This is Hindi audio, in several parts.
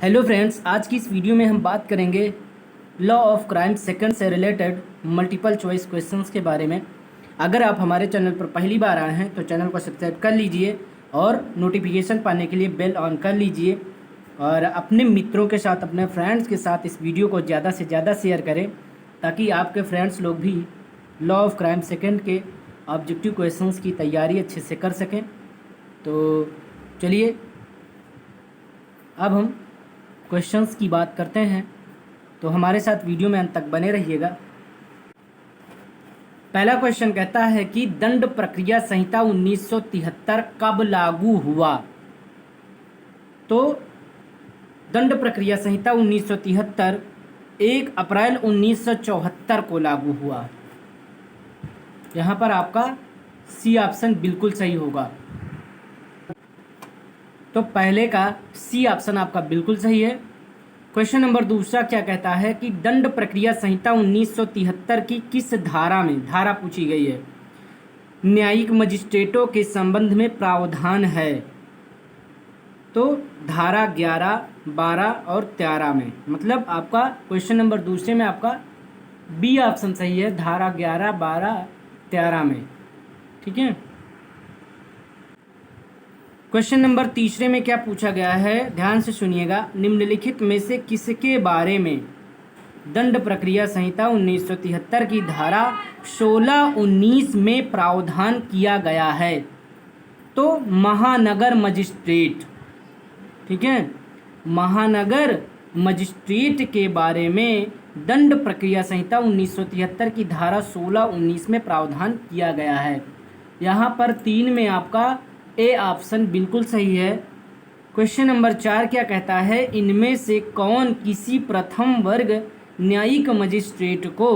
हेलो फ्रेंड्स, आज की इस वीडियो में हम बात करेंगे लॉ ऑफ क्राइम सेकंड से रिलेटेड मल्टीपल चॉइस क्वेश्चंस के बारे में। अगर आप हमारे चैनल पर पहली बार आए हैं तो चैनल को सब्सक्राइब कर लीजिए और नोटिफिकेशन पाने के लिए बेल ऑन कर लीजिए और अपने मित्रों के साथ, अपने फ्रेंड्स के साथ इस वीडियो को ज़्यादा से ज़्यादा शेयर करें ताकि आपके फ्रेंड्स लोग भी लॉ ऑफ क्राइम सेकंड के ऑब्जेक्टिव क्वेश्चंस की तैयारी अच्छे से कर सकें। तो चलिए अब हम क्वेश्चंस की बात करते हैं, तो हमारे साथ वीडियो में अंत तक बने रहिएगा। पहला क्वेश्चन कहता है कि दंड प्रक्रिया संहिता 1973 कब लागू हुआ? तो दंड प्रक्रिया संहिता 1973 1 अप्रैल 1974 को लागू हुआ। यहाँ पर आपका सी ऑप्शन बिल्कुल सही होगा। तो पहले का सी ऑप्शन आपका बिल्कुल सही है। क्वेश्चन नंबर दूसरा क्या कहता है कि दंड प्रक्रिया संहिता 1973 की किस धारा में, धारा पूछी गई है, न्यायिक मजिस्ट्रेटों के संबंध में प्रावधान है? तो धारा 11, 12 और 13 में, मतलब आपका क्वेश्चन नंबर दूसरे में आपका बी ऑप्शन सही है, धारा 11, 12, 13 में। ठीक है। क्वेश्चन नंबर तीसरे में क्या पूछा गया है, ध्यान से सुनिएगा। निम्नलिखित में से किसके बारे में दंड प्रक्रिया संहिता 1973 की धारा 16, 19 में प्रावधान किया गया है? तो महानगर मजिस्ट्रेट। ठीक है, महानगर मजिस्ट्रेट के बारे में दंड प्रक्रिया संहिता 1973 की धारा 16, 19 में प्रावधान किया गया है। यहाँ पर 3 में आपका ए ऑप्शन बिल्कुल सही है। क्वेश्चन नंबर 4 क्या कहता है, इनमें से कौन किसी प्रथम वर्ग न्यायिक मजिस्ट्रेट को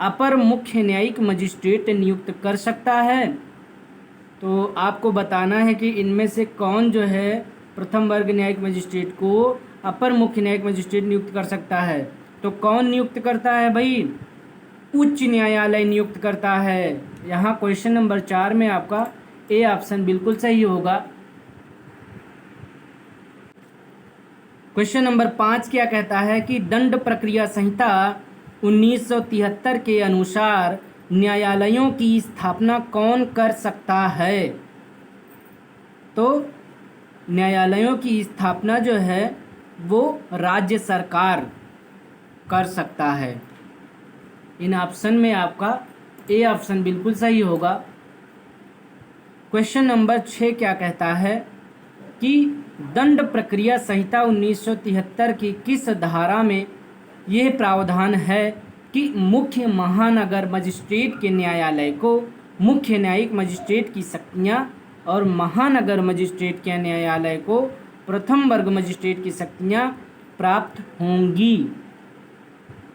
अपर मुख्य न्यायिक मजिस्ट्रेट नियुक्त कर सकता है? तो आपको बताना है कि इनमें से कौन जो है प्रथम वर्ग न्यायिक मजिस्ट्रेट को अपर मुख्य न्यायिक मजिस्ट्रेट नियुक्त कर सकता है। तो कौन नियुक्त करता है भाई? उच्च न्यायालय नियुक्त करता है। यहाँ क्वेश्चन नंबर 4 में आपका ए ऑप्शन बिल्कुल सही होगा। क्वेश्चन नंबर 5 क्या कहता है कि दंड प्रक्रिया संहिता 1973 के अनुसार न्यायालयों की स्थापना कौन कर सकता है? तो न्यायालयों की स्थापना जो है वो राज्य सरकार कर सकता है। इन ऑप्शन में आपका ए ऑप्शन बिल्कुल सही होगा। क्वेश्चन नंबर 6 क्या कहता है कि दंड प्रक्रिया संहिता 1973 की किस धारा में यह प्रावधान है कि मुख्य महानगर मजिस्ट्रेट के न्यायालय को मुख्य न्यायिक मजिस्ट्रेट की शक्तियां और महानगर मजिस्ट्रेट के न्यायालय को प्रथम वर्ग मजिस्ट्रेट की शक्तियां प्राप्त होंगी?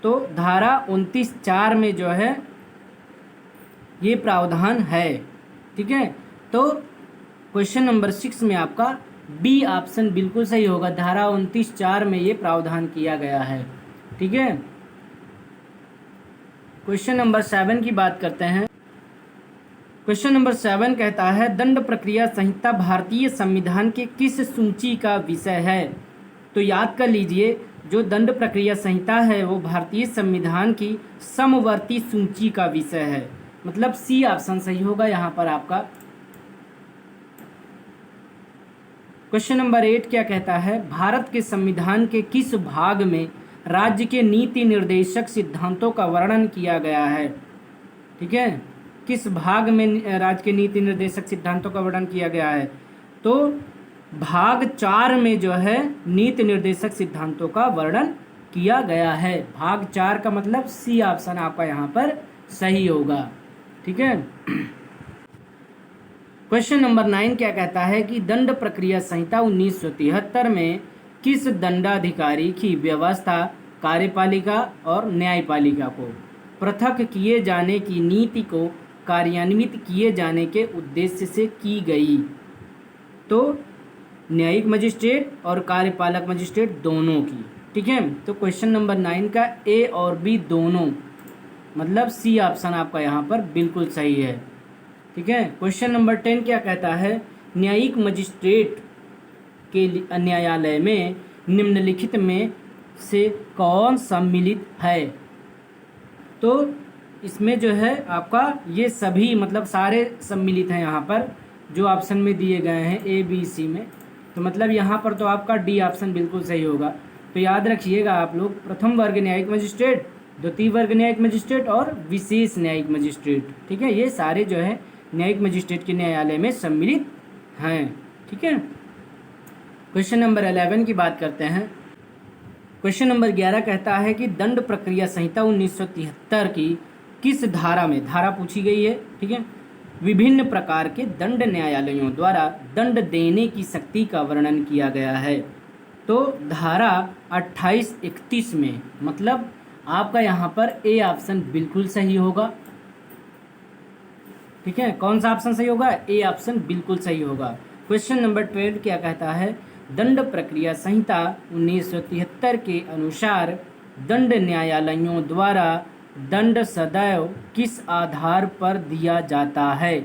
तो धारा 29(4) में जो है ये प्रावधान है। ठीक है, तो क्वेश्चन नंबर 6 में आपका बी ऑप्शन बिल्कुल सही होगा। धारा 29(4) में ये प्रावधान किया गया है। ठीक है। क्वेश्चन नंबर 7 की बात करते हैं। क्वेश्चन नंबर 7 कहता है दंड प्रक्रिया संहिता भारतीय संविधान के किस सूची का विषय है? तो याद कर लीजिए, जो दंड प्रक्रिया संहिता है वो भारतीय संविधान की समवर्ती सूची का विषय है, मतलब सी ऑप्शन सही होगा यहाँ पर आपका। क्वेश्चन नंबर 8 क्या कहता है, भारत के संविधान के किस भाग में राज्य के नीति निर्देशक सिद्धांतों का वर्णन किया गया है? ठीक है, किस भाग में राज्य के नीति निर्देशक सिद्धांतों का वर्णन किया गया है? तो भाग 4 में जो है नीति निर्देशक सिद्धांतों का वर्णन किया गया है। भाग 4 का मतलब सी ऑप्शन आपका यहाँ पर सही होगा। ठीक है। क्वेश्चन नंबर 9 क्या कहता है कि दंड प्रक्रिया संहिता 1973 में किस दंडाधिकारी की व्यवस्था कार्यपालिका और न्यायपालिका को पृथक किए जाने की नीति को कार्यान्वित किए जाने के उद्देश्य से की गई? तो न्यायिक मजिस्ट्रेट और कार्यपालक मजिस्ट्रेट दोनों की। ठीक है, तो क्वेश्चन नंबर 9 का ए और बी दोनों, मतलब सी ऑप्शन आपका यहाँ पर बिल्कुल सही है। ठीक है। क्वेश्चन नंबर 10 क्या कहता है, न्यायिक मजिस्ट्रेट के न्यायालय में निम्नलिखित में से कौन सम्मिलित है? तो इसमें जो है आपका ये सभी मतलब सारे सम्मिलित हैं यहाँ पर जो ऑप्शन में दिए गए हैं ए बी सी में। तो मतलब यहाँ पर तो आपका डी ऑप्शन बिल्कुल सही होगा। तो याद रखिएगा आप लोग, प्रथम वर्ग न्यायिक मजिस्ट्रेट, द्वितीय वर्ग न्यायिक मजिस्ट्रेट और विशेष न्यायिक मजिस्ट्रेट, ठीक है, ये सारे जो है न्यायिक मजिस्ट्रेट के न्यायालय में सम्मिलित हैं, ठीक है। क्वेश्चन नंबर 11 की बात करते हैं। क्वेश्चन नंबर 11 कहता है कि दंड प्रक्रिया संहिता 1973 की किस धारा में, धारा पूछी गई है, ठीक है, विभिन्न प्रकार के दंड न्यायालयों द्वारा दंड देने की शक्ति का वर्णन किया गया है? तो धारा 28-31 में, मतलब आपका यहाँ पर ए ऑप्शन बिल्कुल सही होगा, ठीक है। कौन सा ऑप्शन सही होगा? ए ऑप्शन बिल्कुल सही होगा। क्वेश्चन नंबर 12 क्या कहता है? दंड प्रक्रिया संहिता 1973 के अनुसार दंड न्यायालयों द्वारा दंड सदैव किस आधार पर दिया जाता है?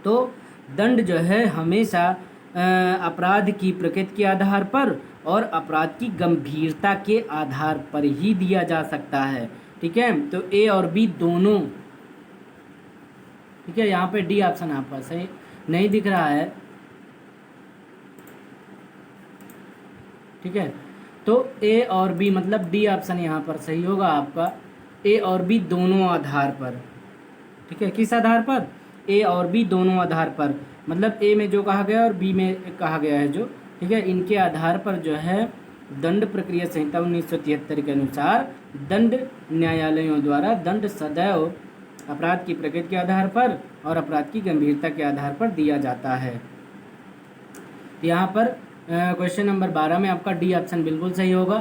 तो दंड जो है हमेशा अपराध की प्रकृति के आधार पर और अपराध की गंभीरता के आधार पर ही दिया जा सकता है, ठीक है। तो ए और बी दोनों, ठीक है। यहाँ पे डी ऑप्शन आपका सही नहीं दिख रहा है, ठीक है। तो ए और बी मतलब डी ऑप्शन यहाँ पर सही होगा आपका, ए और बी दोनों आधार पर, ठीक है। किस आधार पर? ए और बी दोनों आधार पर, मतलब ए में जो कहा गया और बी में कहा गया है जो, ठीक है, इनके आधार पर जो है दंड प्रक्रिया संहिता 1973 के अनुसार दंड न्यायालयों द्वारा दंड सदैव अपराध की प्रकृति के आधार पर और अपराध की गंभीरता के आधार पर दिया जाता है। यहाँ पर क्वेश्चन नंबर 12 में आपका डी ऑप्शन बिल्कुल सही होगा।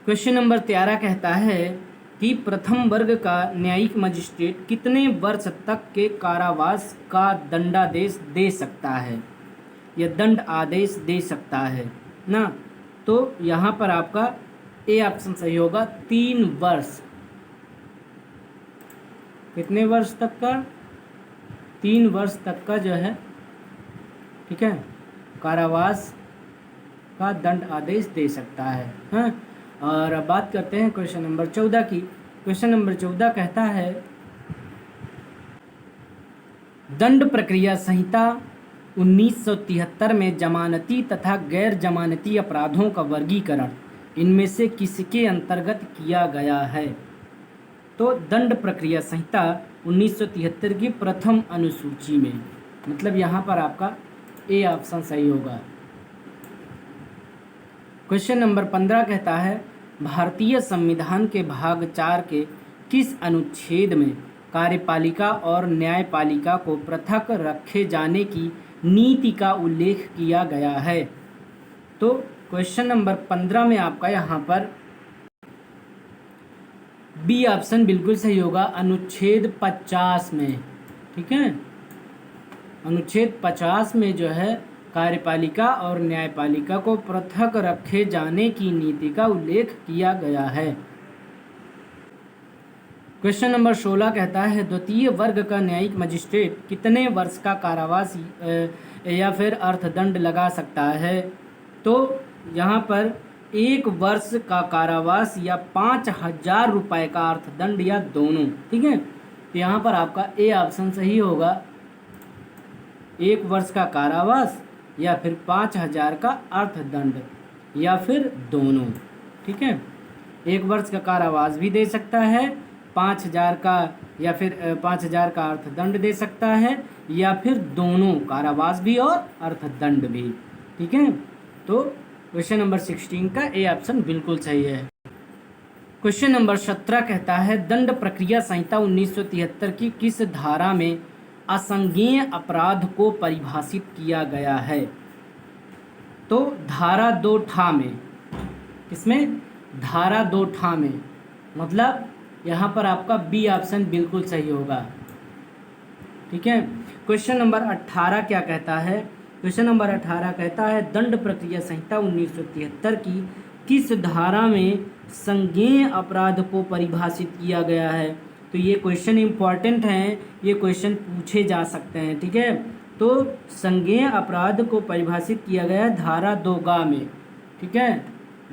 क्वेश्चन नंबर 13 कहता है कि प्रथम वर्ग का न्यायिक मजिस्ट्रेट कितने वर्ष तक के कारावास का दंडादेश दे सकता है या दंड आदेश दे सकता है ना? तो यहाँ पर आपका ए ऑप्शन सही होगा, 3 वर्ष। कितने वर्ष तक का? 3 वर्ष तक का जो है, ठीक है, कारावास का दंड आदेश दे सकता है, हाँ। और अब बात करते हैं क्वेश्चन नंबर 14 की। क्वेश्चन नंबर 14 कहता है दंड प्रक्रिया संहिता 1973 में जमानती तथा गैर जमानती अपराधों का वर्गीकरण इनमें से किसके अंतर्गत किया गया है? तो दंड प्रक्रिया संहिता 1973 की प्रथम अनुसूची में, मतलब यहाँ पर आपका ए ऑप्शन सही होगा। क्वेश्चन नंबर 15 कहता है भारतीय संविधान के भाग 4 के किस अनुच्छेद में कार्यपालिका और न्यायपालिका को पृथक रखे जाने की नीति का उल्लेख किया गया है? तो क्वेश्चन नंबर 15 में आपका यहाँ पर बी ऑप्शन बिल्कुल सही होगा, अनुच्छेद 50 में, ठीक है। अनुच्छेद 50 में जो है कार्यपालिका और न्यायपालिका को पृथक रखे जाने की नीति का उल्लेख किया गया है। क्वेश्चन नंबर 16 कहता है द्वितीय वर्ग का न्यायिक मजिस्ट्रेट कितने वर्ष का कारावास या फिर अर्थदंड लगा सकता है? तो यहाँ पर 1 वर्ष का कारावास या 5,000 रुपये का अर्थदंड या दोनों, ठीक है। तो यहाँ पर आपका ए ऑप्शन सही होगा, 1 वर्ष का कारावास या फिर 5,000 का अर्थदंड या फिर दोनों, ठीक है। 1 वर्ष का कारावास भी दे सकता है, 5,000 का या फिर 5,000 का अर्थदंड दे सकता है, या फिर दोनों, कारावास भी और अर्थदंड भी, ठीक है। तो क्वेश्चन नंबर 16 का ए ऑप्शन बिल्कुल सही है। क्वेश्चन नंबर 17 कहता है दंड प्रक्रिया संहिता 1973 की किस धारा में असंज्ञेय अपराध को परिभाषित किया गया है? तो धारा 2 ठा में, इसमें धारा 2 ठा में, मतलब यहाँ पर आपका बी ऑप्शन बिल्कुल सही होगा, ठीक है। क्वेश्चन नंबर 18 क्या कहता है? क्वेश्चन नंबर 18 कहता है दंड प्रक्रिया संहिता 1973 की किस धारा में संज्ञेय अपराध को परिभाषित किया गया है? तो ये क्वेश्चन इम्पॉर्टेंट हैं, ये क्वेश्चन पूछे जा सकते हैं, ठीक है। तो संज्ञेय अपराध को परिभाषित किया गया है धारा 2 में, ठीक है,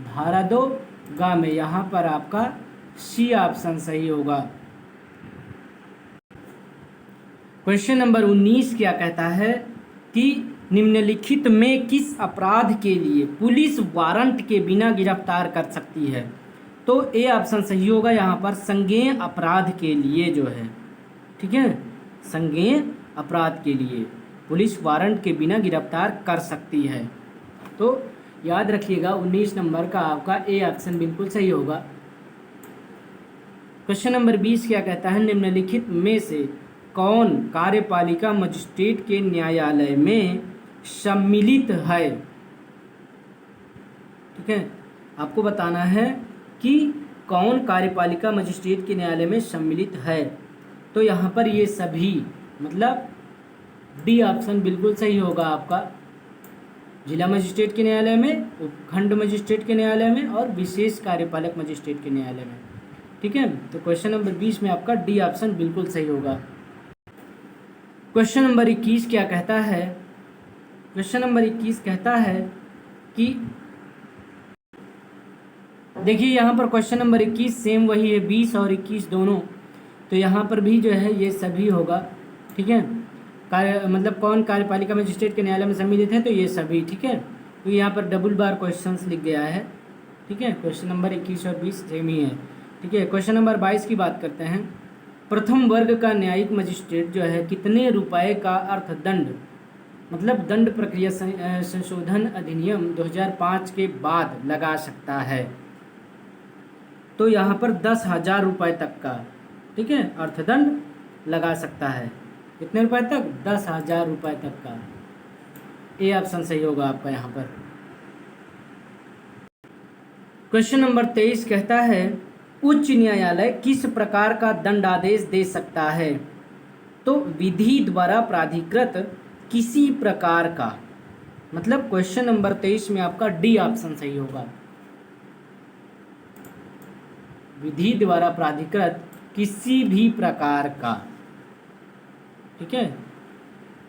धारा 2 में। यहाँ पर आपका सी ऑप्शन सही होगा। क्वेश्चन नंबर 19 क्या कहता है कि निम्नलिखित में किस अपराध के लिए पुलिस वारंट के बिना गिरफ्तार कर सकती है? तो ए ऑप्शन सही होगा यहाँ पर, संज्ञेय अपराध के लिए जो है, ठीक है, संज्ञेय अपराध के लिए पुलिस वारंट के बिना गिरफ्तार कर सकती है। तो याद रखिएगा 19 नंबर का आपका ए ऑप्शन बिल्कुल सही होगा। क्वेश्चन नंबर 20 क्या कहता है, निम्नलिखित में से कौन कार्यपालिका मजिस्ट्रेट के न्यायालय में सम्मिलित है? ठीक है, आपको बताना है कि कौन कार्यपालिका मजिस्ट्रेट के न्यायालय में सम्मिलित है। तो यहाँ पर ये सभी, मतलब डी ऑप्शन बिल्कुल सही होगा आपका, जिला मजिस्ट्रेट के न्यायालय में, उपखंड मजिस्ट्रेट के न्यायालय में और विशेष कार्यपालक मजिस्ट्रेट के न्यायालय में, ठीक है। तो क्वेश्चन नंबर 20 में आपका डी ऑप्शन बिल्कुल सही होगा। क्वेश्चन नंबर 21 क्या कहता है, क्वेश्चन नंबर 21 कहता है कि देखिए यहाँ पर क्वेश्चन नंबर 21 सेम वही है, 20 और 21 दोनों, तो यहाँ पर भी जो है ये सभी होगा, ठीक है। मतलब कौन कार्यपालिका मजिस्ट्रेट के न्यायालय में सम्मिलित है, तो ये सभी, ठीक है। तो यहाँ पर डबल बार क्वेश्चंस लिख गया है, ठीक है। क्वेश्चन नंबर 21 और 20 सेम ही है, ठीक है। क्वेश्चन नंबर 22 की बात करते हैं। प्रथम वर्ग का न्यायिक मजिस्ट्रेट जो है कितने रुपए का अर्थदंड, मतलब दंड प्रक्रिया संशोधन अधिनियम 2005 के बाद लगा सकता है? तो यहाँ पर 10,000 रुपये तक का, ठीक है, अर्थदंड लगा सकता है। कितने रुपए तक? 10,000 रुपये तक का। ए ऑप्शन सही होगा आपका यहाँ पर। क्वेश्चन नंबर 23 कहता है उच्च न्यायालय किस प्रकार का दंडादेश दे सकता है? तो विधि द्वारा प्राधिकृत किसी प्रकार का, मतलब क्वेश्चन नंबर 23 में आपका डी ऑप्शन सही होगा, विधि द्वारा प्राधिकृत किसी भी प्रकार का, ठीक है,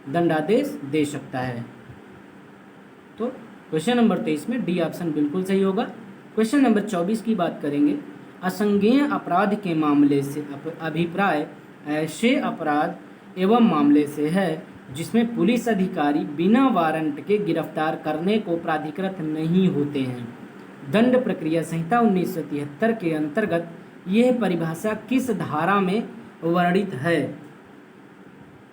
दंडादेश दे सकता है। तो क्वेश्चन नंबर 23 में डी ऑप्शन बिल्कुल सही होगा। क्वेश्चन नंबर 24 की बात करेंगे। असंज्ञेय अपराध के मामले से अभिप्राय ऐसे अपराध एवं मामले से है जिसमें पुलिस अधिकारी बिना वारंट के गिरफ्तार करने को प्राधिकृत नहीं होते हैं। दंड प्रक्रिया संहिता 1973 के अंतर्गत यह परिभाषा किस धारा में वर्णित है?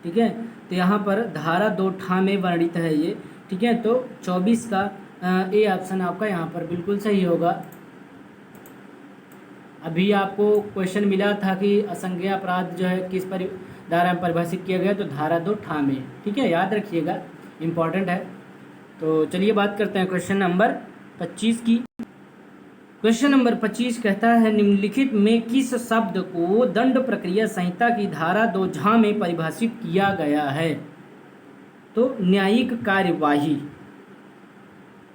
ठीक है, तो यहाँ पर धारा 2 में वर्णित है ये, ठीक है। तो 24 का ए ऑप्शन आपका यहाँ पर बिल्कुल सही होगा। अभी आपको क्वेश्चन मिला था कि असंज्ञेय अपराध जो है किस धारा में परिभाषित किया गया, तो धारा 2 में, ठीक है, याद रखिएगा, इम्पॉर्टेंट है। तो चलिए बात करते हैं क्वेश्चन नंबर 25 की। क्वेश्चन नंबर 25 कहता है निम्नलिखित में किस शब्द को दंड प्रक्रिया संहिता की धारा 2 में परिभाषित किया गया है? तो न्यायिक कार्यवाही,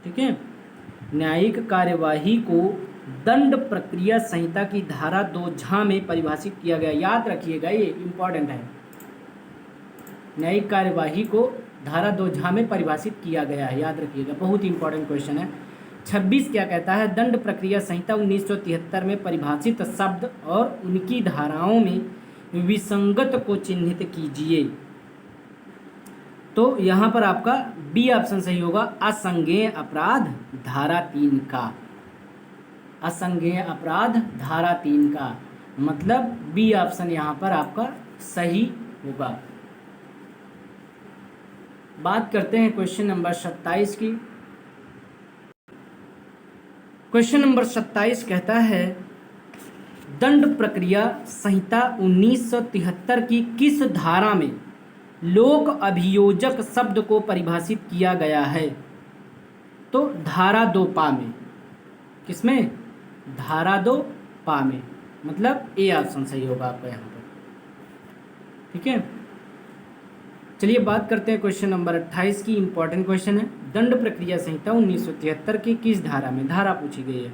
ठीक है, न्यायिक कार्यवाही को दंड प्रक्रिया संहिता की धारा 2 में परिभाषित किया गया। याद रखिएगा, ये इम्पॉर्टेंट है, न्यायिक कार्यवाही को धारा 2 में परिभाषित किया गया है, याद रखिएगा, बहुत इंपॉर्टेंट क्वेश्चन है। 26 क्या कहता है दंड प्रक्रिया संहिता 1973 में परिभाषित शब्द और उनकी धाराओं में विसंगत को चिन्हित कीजिए। तो यहाँ पर आपका बी ऑप्शन सही होगा, असंज्ञेय अपराध धारा 3 का, असंज्ञेय अपराध धारा 3 का, मतलब बी ऑप्शन यहाँ पर आपका सही होगा। बात करते हैं क्वेश्चन नंबर 27 की। क्वेश्चन नंबर 27 कहता है दंड प्रक्रिया संहिता 1973 की किस धारा में लोक अभियोजक शब्द को परिभाषित किया गया है? तो धारा 2 में। किसमें? धारा 2 में, मतलब ए ऑप्शन सही होगा आपका यहाँ पर, ठीक है। चलिए बात करते हैं क्वेश्चन नंबर 28 की। इंपॉर्टेंट क्वेश्चन है, दंड प्रक्रिया संहिता 1973 की किस धारा में, धारा पूछी गई है,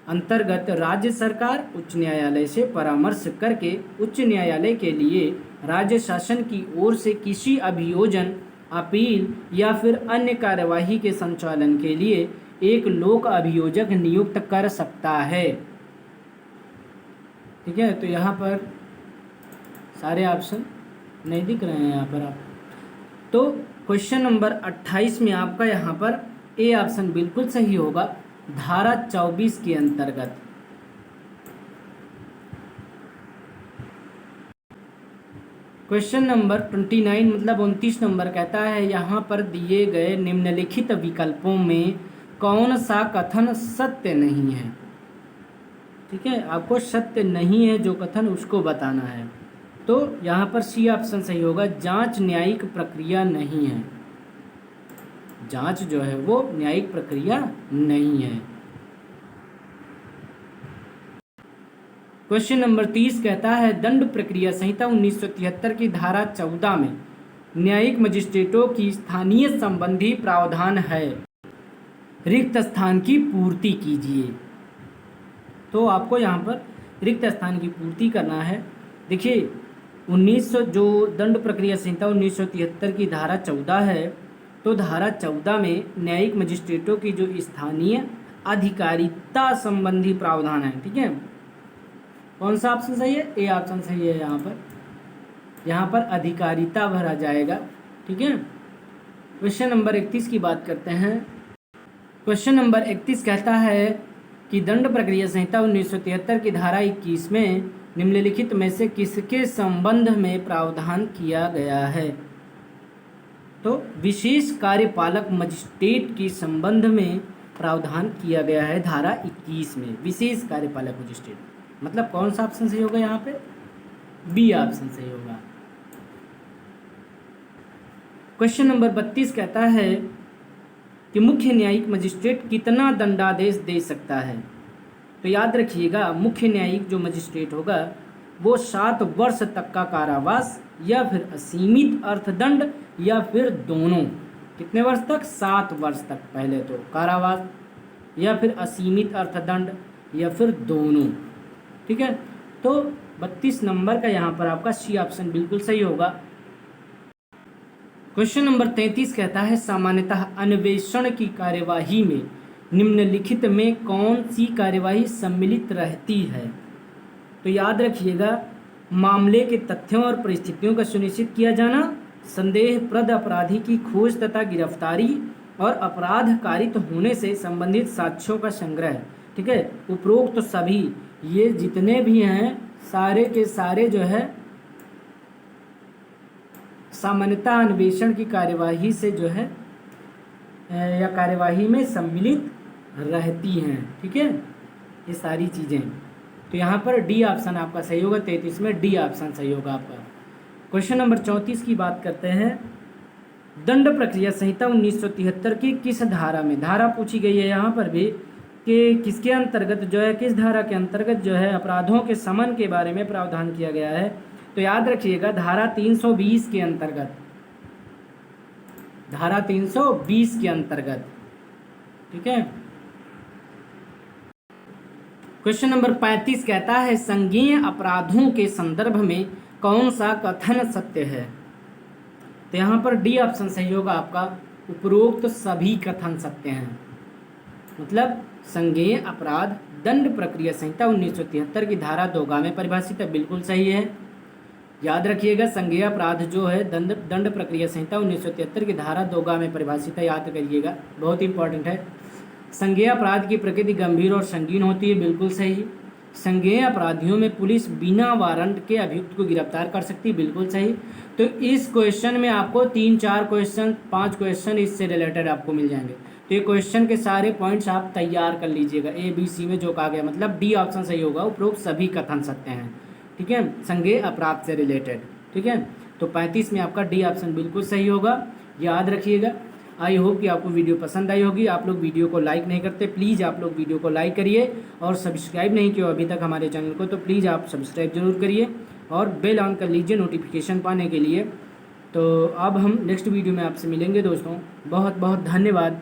अंतर्गत राज्य सरकार उच्च न्यायालय से परामर्श करके उच्च न्यायालय के लिए राज्य शासन की ओर से किसी अभियोजन अपील या फिर अन्य कार्यवाही के संचालन के लिए एक लोक अभियोजक नियुक्त कर सकता है। ठीक है, तो यहाँ पर सारे ऑप्शन नहीं दिख रहे हैं यहाँ पर आप। तो क्वेश्चन नंबर 28 में आपका यहाँ पर ए ऑप्शन बिल्कुल सही होगा, धारा 24 के अंतर्गत। क्वेश्चन नंबर 29 मतलब 29 नंबर कहता है यहाँ पर दिए गए निम्नलिखित विकल्पों में कौन सा कथन सत्य नहीं है। ठीक है, आपको सत्य नहीं है जो कथन उसको बताना है। तो यहाँ पर सी ऑप्शन सही होगा, जांच न्यायिक प्रक्रिया नहीं है। जांच जो है वो न्यायिक प्रक्रिया नहीं है। क्वेश्चन नंबर 30 कहता है दंड प्रक्रिया संहिता 1973 की धारा 14 में न्यायिक मजिस्ट्रेटों की स्थानीय संबंधी प्रावधान है, रिक्त स्थान की पूर्ति कीजिए। तो आपको यहाँ पर रिक्त स्थान की पूर्ति करना है। देखिए 1900 जो दंड प्रक्रिया संहिता 1973 की धारा 14 है, तो धारा 14 में न्यायिक मजिस्ट्रेटों की जो स्थानीय अधिकारिता संबंधी प्रावधान है। ठीक है, कौन सा ऑप्शन सही है? ए ऑप्शन सही है। यहाँ पर अधिकारिता भरा जाएगा। ठीक है, क्वेश्चन नंबर 31 की बात करते हैं। क्वेश्चन नंबर 31 कहता है कि दंड प्रक्रिया संहिता 1973 की धारा 21 में निम्नलिखित में से किसके संबंध में प्रावधान किया गया है। तो विशेष कार्यपालक मजिस्ट्रेट के संबंध में प्रावधान किया गया है धारा 21 में, विशेष कार्यपालक मजिस्ट्रेट। मतलब कौन सा ऑप्शन सही होगा यहाँ पे? बी ऑप्शन सही होगा। क्वेश्चन नंबर 32 कहता है कि मुख्य न्यायिक मजिस्ट्रेट कितना दंडादेश दे सकता है। तो याद रखिएगा, मुख्य न्यायिक जो मजिस्ट्रेट होगा वो 7 वर्ष तक का कारावास या फिर असीमित अर्थदंड या फिर दोनों। कितने वर्ष तक? 7 वर्ष तक पहले तो कारावास या फिर असीमित अर्थदंड या फिर दोनों। ठीक है, तो 32 नंबर का यहाँ पर आपका सी ऑप्शन बिल्कुल सही होगा। क्वेश्चन नंबर 33 कहता है सामान्यतः अन्वेषण की कार्यवाही में निम्नलिखित में कौन सी कार्यवाही सम्मिलित रहती है। तो याद रखिएगा, मामले के तथ्यों और परिस्थितियों का सुनिश्चित किया जाना, संदेहप्रद अपराधी की खोज तथा गिरफ्तारी और अपराध कारित होने से संबंधित साक्ष्यों का संग्रह। ठीक है, उपरोक्त तो सभी ये जितने भी हैं सारे के सारे जो है सामान्यतः अन्वेषण की कार्यवाही से जो है या कार्यवाही में सम्मिलित रहती हैं। ठीक है, ये सारी चीज़ें। तो यहाँ पर डी ऑप्शन आपका सही होगा। 33 में डी ऑप्शन सही होगा आपका। क्वेश्चन नंबर 34 की बात करते हैं। दंड प्रक्रिया संहिता 1973 की किस धारा में, धारा पूछी गई है यहाँ पर भी कि किसके अंतर्गत जो है, किस धारा के अंतर्गत जो है अपराधों के समन के बारे में प्रावधान किया गया है। तो याद रखिएगा, धारा 320 के अंतर्गत, धारा 320 के अंतर्गत। ठीक है, क्वेश्चन नंबर 35 कहता है संज्ञेय अपराधों के संदर्भ में कौन सा कथन सत्य है। तो यहाँ पर डी ऑप्शन सही होगा आपका, उपरोक्त सभी कथन सत्य हैं। मतलब संज्ञेय अपराध दंड प्रक्रिया संहिता 1973 की धारा 2 में परिभाषित है, बिल्कुल सही है। याद रखिएगा, संज्ञेय अपराध जो है दंड प्रक्रिया संहिता 1973 की धारा 2 में परिभाषित है, याद करिएगा, बहुत इंपॉर्टेंट है। संज्ञेय अपराध की प्रकृति गंभीर और संगीन होती है, बिल्कुल सही। संज्ञेय अपराधियों में पुलिस बिना वारंट के अभियुक्त को गिरफ्तार कर सकती है, बिल्कुल सही। तो इस क्वेश्चन में आपको 3-4 क्वेश्चन 5 क्वेश्चन इससे रिलेटेड आपको मिल जाएंगे। तो ये क्वेश्चन के सारे पॉइंट्स आप तैयार कर लीजिएगा, ए बी सी में जो कहा गया, मतलब डी ऑप्शन सही होगा, उपरोक्त सभी कथन सत्य हैं। ठीक है, संज्ञेय अपराध से रिलेटेड। ठीक है, तो 35 में आपका डी ऑप्शन बिल्कुल सही होगा, याद रखिएगा। आई होप कि आपको वीडियो पसंद आई होगी। आप लोग वीडियो को लाइक नहीं करते, प्लीज़ आप लोग वीडियो को लाइक करिए, और सब्सक्राइब नहीं किया अभी तक हमारे चैनल को तो प्लीज़ आप सब्सक्राइब जरूर करिए और बेल ऑन कर लीजिए नोटिफिकेशन पाने के लिए। तो अब हम नेक्स्ट वीडियो में आपसे मिलेंगे दोस्तों। बहुत बहुत धन्यवाद।